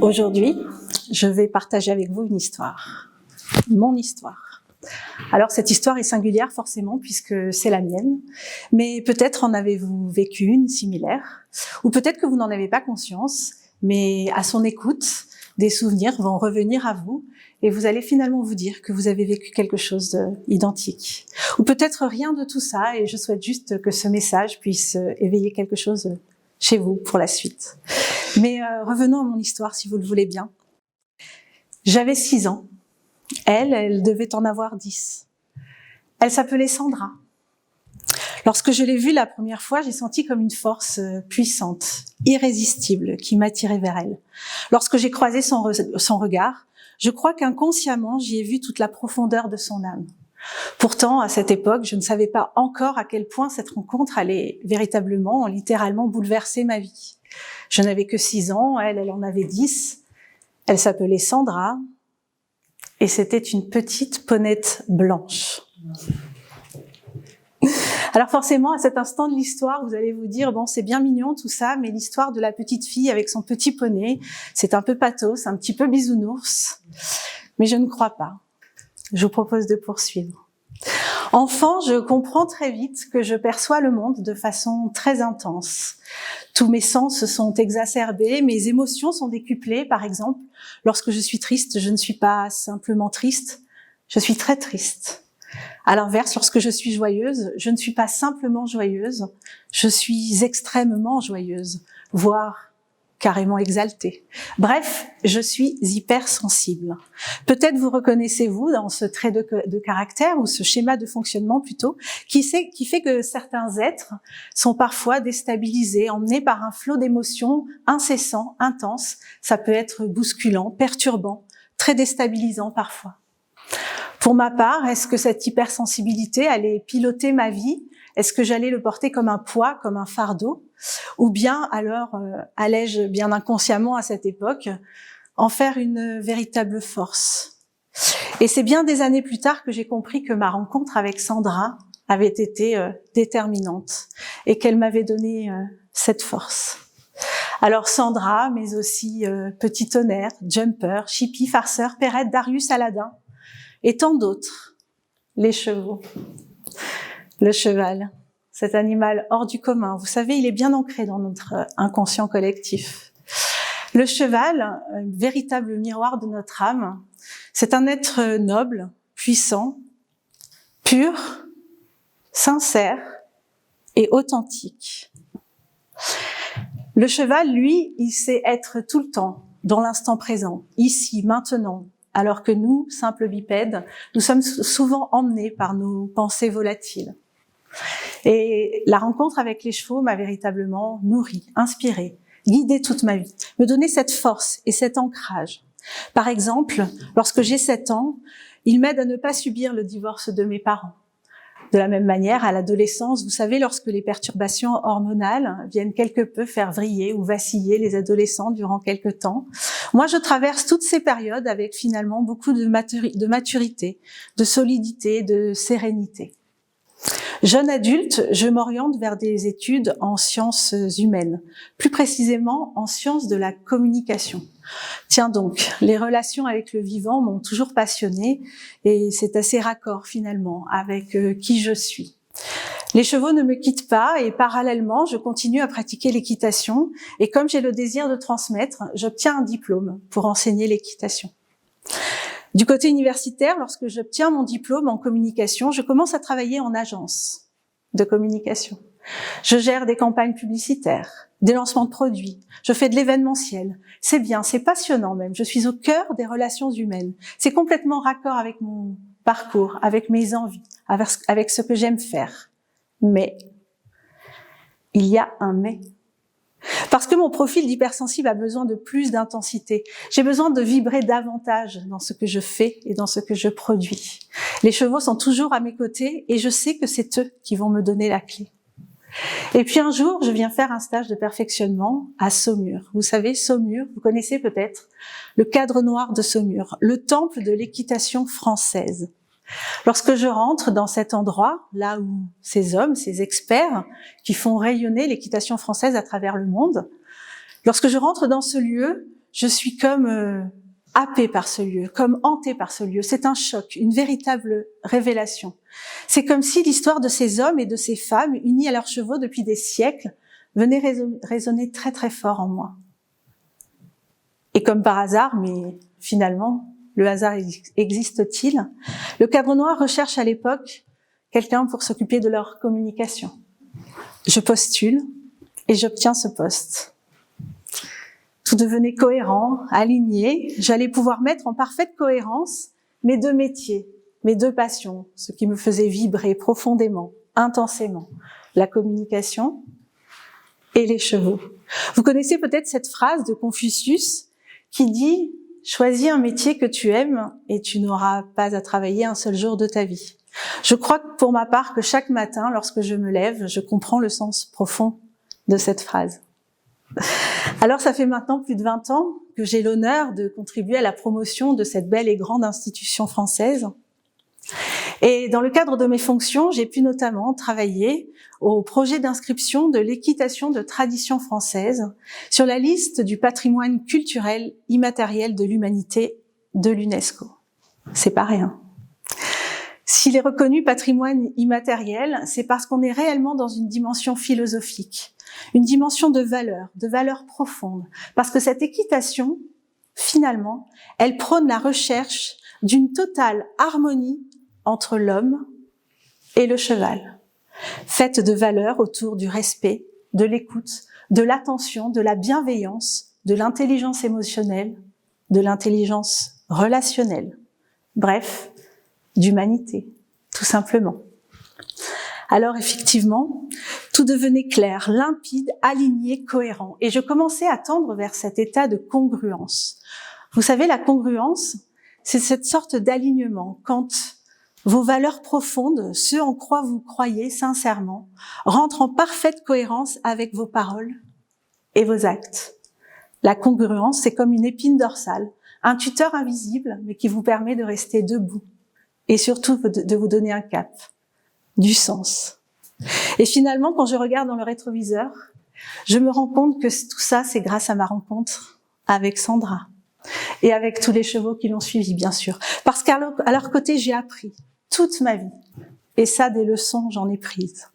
Aujourd'hui, je vais partager avec vous une histoire, mon histoire. Alors cette histoire est singulière forcément puisque c'est la mienne, mais peut-être en avez-vous vécu une similaire, ou peut-être que vous n'en avez pas conscience, mais à son écoute, des souvenirs vont revenir à vous et vous allez finalement vous dire que vous avez vécu quelque chose d'identique. Ou peut-être rien de tout ça et je souhaite juste que ce message puisse éveiller quelque chose chez vous pour la suite. Mais revenons à mon histoire si vous le voulez bien. J'avais 6 ans. Elle devait en avoir 10. Elle s'appelait Sandra. Lorsque je l'ai vue la première fois, j'ai senti comme une force puissante, irrésistible, qui m'attirait vers elle. Lorsque j'ai croisé son regard, je crois qu'inconsciemment, j'y ai vu toute la profondeur de son âme. Pourtant, à cette époque, je ne savais pas encore à quel point cette rencontre allait véritablement, littéralement bouleverser ma vie. Je n'avais que 6 ans, elle en avait 10. Elle s'appelait Sandra et c'était une petite ponette blanche. Alors forcément, à cet instant de l'histoire, vous allez vous dire, bon, c'est bien mignon tout ça, mais l'histoire de la petite fille avec son petit poney, c'est un peu pathos, un petit peu bisounours. Mais je ne crois pas. Je vous propose de poursuivre. Enfant, je comprends très vite que je perçois le monde de façon très intense. Tous mes sens sont exacerbés, mes émotions sont décuplées. Par exemple, lorsque je suis triste, je ne suis pas simplement triste, je suis très triste. À l'inverse, lorsque je suis joyeuse, je ne suis pas simplement joyeuse, je suis extrêmement joyeuse, voire carrément exaltée. Bref, je suis hypersensible. Peut-être vous reconnaissez-vous dans ce trait de caractère ou ce schéma de fonctionnement plutôt, qui fait que certains êtres sont parfois déstabilisés, emmenés par un flot d'émotions incessant, intense. Ça peut être bousculant, perturbant, très déstabilisant parfois. Pour ma part, est-ce que cette hypersensibilité allait piloter ma vie? Est-ce que j'allais le porter comme un poids, comme un fardeau? Ou bien alors, allais-je bien inconsciemment à cette époque en faire une véritable force? Et c'est bien des années plus tard que j'ai compris que ma rencontre avec Sandra avait été déterminante et qu'elle m'avait donné cette force. Alors Sandra, mais aussi Petit Tonnerre, Jumper, Chippy, Farceur, Perrette, Darius, Aladin et tant d'autres, les chevaux. Le cheval, cet animal hors du commun, vous savez, il est bien ancré dans notre inconscient collectif. Le cheval, un véritable miroir de notre âme, c'est un être noble, puissant, pur, sincère et authentique. Le cheval, lui, il sait être tout le temps, dans l'instant présent, ici, maintenant, alors que nous, simples bipèdes, nous sommes souvent emmenés par nos pensées volatiles. Et la rencontre avec les chevaux m'a véritablement nourrie, inspirée, guidée toute ma vie, me donner cette force et cet ancrage. Par exemple, lorsque j'ai 7 ans, il m'aide à ne pas subir le divorce de mes parents. De la même manière, à l'adolescence, vous savez, lorsque les perturbations hormonales viennent quelque peu faire vriller ou vaciller les adolescents durant quelque temps, moi je traverse toutes ces périodes avec finalement beaucoup de maturité, de solidité, de sérénité. Jeune adulte, je m'oriente vers des études en sciences humaines, plus précisément en sciences de la communication. Tiens donc, les relations avec le vivant m'ont toujours passionnée et c'est assez raccord finalement avec qui je suis. Les chevaux ne me quittent pas et parallèlement, je continue à pratiquer l'équitation et comme j'ai le désir de transmettre, j'obtiens un diplôme pour enseigner l'équitation. Du côté universitaire, lorsque j'obtiens mon diplôme en communication, je commence à travailler en agence de communication. Je gère des campagnes publicitaires, des lancements de produits, je fais de l'événementiel. C'est bien, c'est passionnant même. Je suis au cœur des relations humaines. C'est complètement raccord avec mon parcours, avec mes envies, avec ce que j'aime faire. Mais, il y a un mais. Parce que mon profil d'hypersensible a besoin de plus d'intensité. J'ai besoin de vibrer davantage dans ce que je fais et dans ce que je produis. Les chevaux sont toujours à mes côtés et je sais que c'est eux qui vont me donner la clé. Et puis un jour, je viens faire un stage de perfectionnement à Saumur. Vous savez, Saumur, vous connaissez peut-être le cadre noir de Saumur, le temple de l'équitation française. Lorsque je rentre dans cet endroit, là où ces hommes, ces experts qui font rayonner l'équitation française à travers le monde, lorsque je rentre dans ce lieu, je suis comme happée par ce lieu, comme hantée par ce lieu. C'est un choc, une véritable révélation. C'est comme si l'histoire de ces hommes et de ces femmes, unis à leurs chevaux depuis des siècles, venait résonner très très fort en moi. Et comme par hasard, mais finalement, le hasard existe-t-il? Le Cadre Noir recherche à l'époque quelqu'un pour s'occuper de leur communication. Je postule et j'obtiens ce poste. Tout devenait cohérent, aligné. J'allais pouvoir mettre en parfaite cohérence mes deux métiers, mes deux passions, ce qui me faisait vibrer profondément, intensément, la communication et les chevaux. Vous connaissez peut-être cette phrase de Confucius qui dit « Choisis un métier que tu aimes et tu n'auras pas à travailler un seul jour de ta vie ». Je crois que pour ma part que chaque matin, lorsque je me lève, je comprends le sens profond de cette phrase. Alors ça fait maintenant plus de 20 ans que j'ai l'honneur de contribuer à la promotion de cette belle et grande institution française. Et dans le cadre de mes fonctions, j'ai pu notamment travailler au projet d'inscription de l'équitation de tradition française sur la liste du patrimoine culturel immatériel de l'humanité de l'UNESCO. C'est pas rien. S'il est reconnu patrimoine immatériel, c'est parce qu'on est réellement dans une dimension philosophique, une dimension de valeur profonde, parce que cette équitation, finalement, elle prône la recherche d'une totale harmonie entre l'homme et le cheval, faite de valeurs autour du respect, de l'écoute, de l'attention, de la bienveillance, de l'intelligence émotionnelle, de l'intelligence relationnelle, bref, d'humanité, tout simplement. Alors effectivement, tout devenait clair, limpide, aligné, cohérent, et je commençais à tendre vers cet état de congruence. Vous savez, la congruence, c'est cette sorte d'alignement, quand vos valeurs profondes, ce en quoi vous croyez sincèrement, rentrent en parfaite cohérence avec vos paroles et vos actes. La congruence, c'est comme une épine dorsale, un tuteur invisible, mais qui vous permet de rester debout et surtout de vous donner un cap, du sens. Et finalement, quand je regarde dans le rétroviseur, je me rends compte que tout ça, c'est grâce à ma rencontre avec Sandra et avec tous les chevaux qui l'ont suivi, bien sûr. Parce qu'à leur côté, j'ai appris toute ma vie. Et ça, des leçons, j'en ai prises.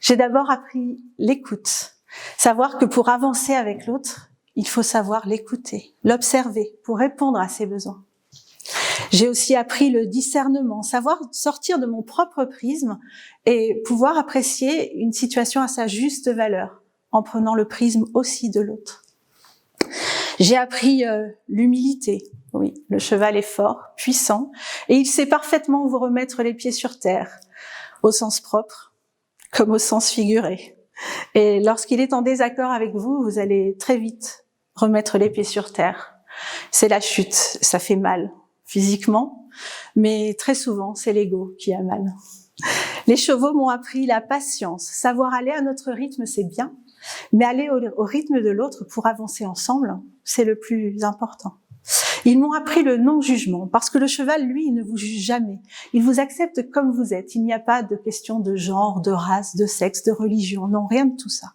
J'ai d'abord appris l'écoute. Savoir que pour avancer avec l'autre, il faut savoir l'écouter, l'observer pour répondre à ses besoins. J'ai aussi appris le discernement, savoir sortir de mon propre prisme et pouvoir apprécier une situation à sa juste valeur, en prenant le prisme aussi de l'autre. J'ai appris l'humilité. Oui, le cheval est fort, puissant, et il sait parfaitement vous remettre les pieds sur terre, au sens propre comme au sens figuré. Et lorsqu'il est en désaccord avec vous, vous allez très vite remettre les pieds sur terre. C'est la chute, ça fait mal physiquement, mais très souvent, c'est l'ego qui a mal. Les chevaux m'ont appris la patience. Savoir aller à notre rythme, c'est bien, mais aller au rythme de l'autre pour avancer ensemble, c'est le plus important. Ils m'ont appris le non-jugement, parce que le cheval, lui, il ne vous juge jamais. Il vous accepte comme vous êtes. Il n'y a pas de question de genre, de race, de sexe, de religion. Non, rien de tout ça.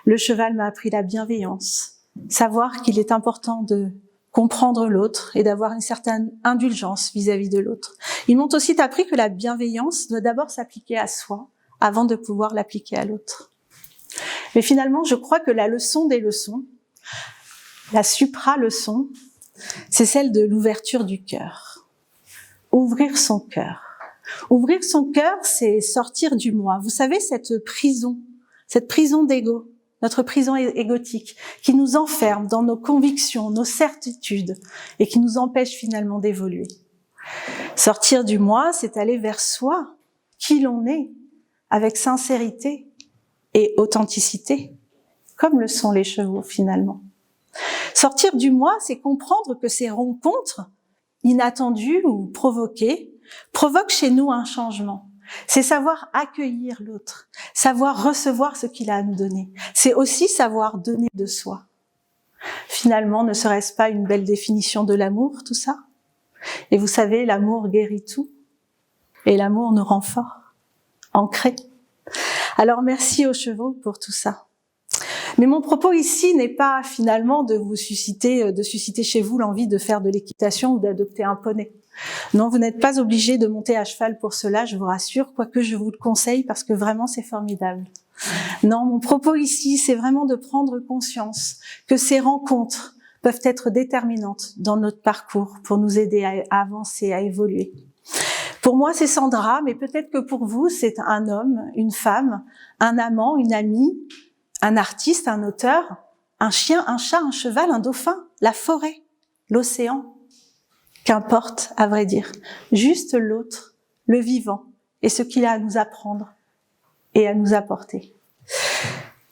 Le cheval m'a appris la bienveillance. Savoir qu'il est important de comprendre l'autre et d'avoir une certaine indulgence vis-à-vis de l'autre. Ils m'ont aussi appris que la bienveillance doit d'abord s'appliquer à soi avant de pouvoir l'appliquer à l'autre. Mais finalement, je crois que la leçon des leçons, la supra-leçon, c'est celle de l'ouverture du cœur. Ouvrir son cœur. Ouvrir son cœur, c'est sortir du moi. Vous savez, cette prison d'ego, notre prison égotique, qui nous enferme dans nos convictions, nos certitudes, et qui nous empêche finalement d'évoluer. Sortir du moi, c'est aller vers soi, qui l'on est, avec sincérité et authenticité, comme le sont les chevaux finalement. Sortir du moi, c'est comprendre que ces rencontres inattendues ou provoquées provoquent chez nous un changement. C'est savoir accueillir l'autre, savoir recevoir ce qu'il a à nous donner. C'est aussi savoir donner de soi. Finalement, ne serait-ce pas une belle définition de l'amour, tout ça? Et vous savez, l'amour guérit tout. Et l'amour nous rend forts, ancrés. Alors merci aux chevaux pour tout ça. Mais mon propos ici n'est pas finalement de susciter chez vous l'envie de faire de l'équitation ou d'adopter un poney. Non, vous n'êtes pas obligé de monter à cheval pour cela, je vous rassure, quoique je vous le conseille parce que vraiment c'est formidable. Non, mon propos ici, c'est vraiment de prendre conscience que ces rencontres peuvent être déterminantes dans notre parcours pour nous aider à avancer, à évoluer. Pour moi, c'est Sandra, mais peut-être que pour vous, c'est un homme, une femme, un amant, une amie, un artiste, un auteur, un chien, un chat, un cheval, un dauphin, la forêt, l'océan. Qu'importe, à vrai dire. Juste l'autre, le vivant, et ce qu'il a à nous apprendre et à nous apporter.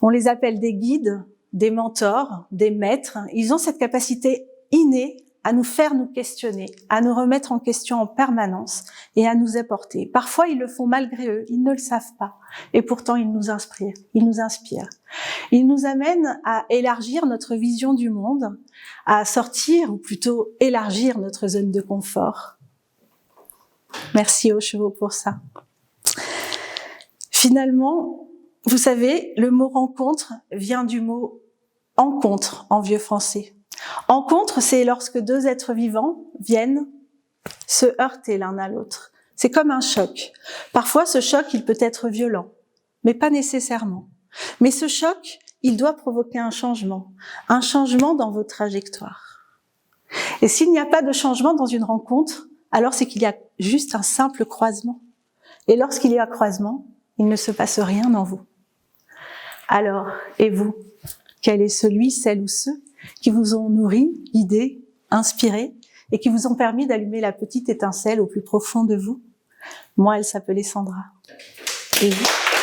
On les appelle des guides, des mentors, des maîtres. Ils ont cette capacité innée à nous faire nous questionner, à nous remettre en question en permanence et à nous apporter. Parfois, ils le font malgré eux, ils ne le savent pas. Et pourtant, ils nous inspirent. Ils nous amènent à élargir notre vision du monde, à sortir, ou plutôt élargir notre zone de confort. Merci aux chevaux pour ça. Finalement, vous savez, le mot rencontre vient du mot encontre en vieux français. Encontre, c'est lorsque deux êtres vivants viennent se heurter l'un à l'autre. C'est comme un choc. Parfois, ce choc, il peut être violent, mais pas nécessairement. Mais ce choc, il doit provoquer un changement dans vos trajectoires. Et s'il n'y a pas de changement dans une rencontre, alors c'est qu'il y a juste un simple croisement. Et lorsqu'il y a croisement, il ne se passe rien en vous. Alors, et vous, quel est celui, celle ou ceux qui vous ont nourri, guidé, inspiré et qui vous ont permis d'allumer la petite étincelle au plus profond de vous? Moi, elle s'appelait Sandra. Et vous ?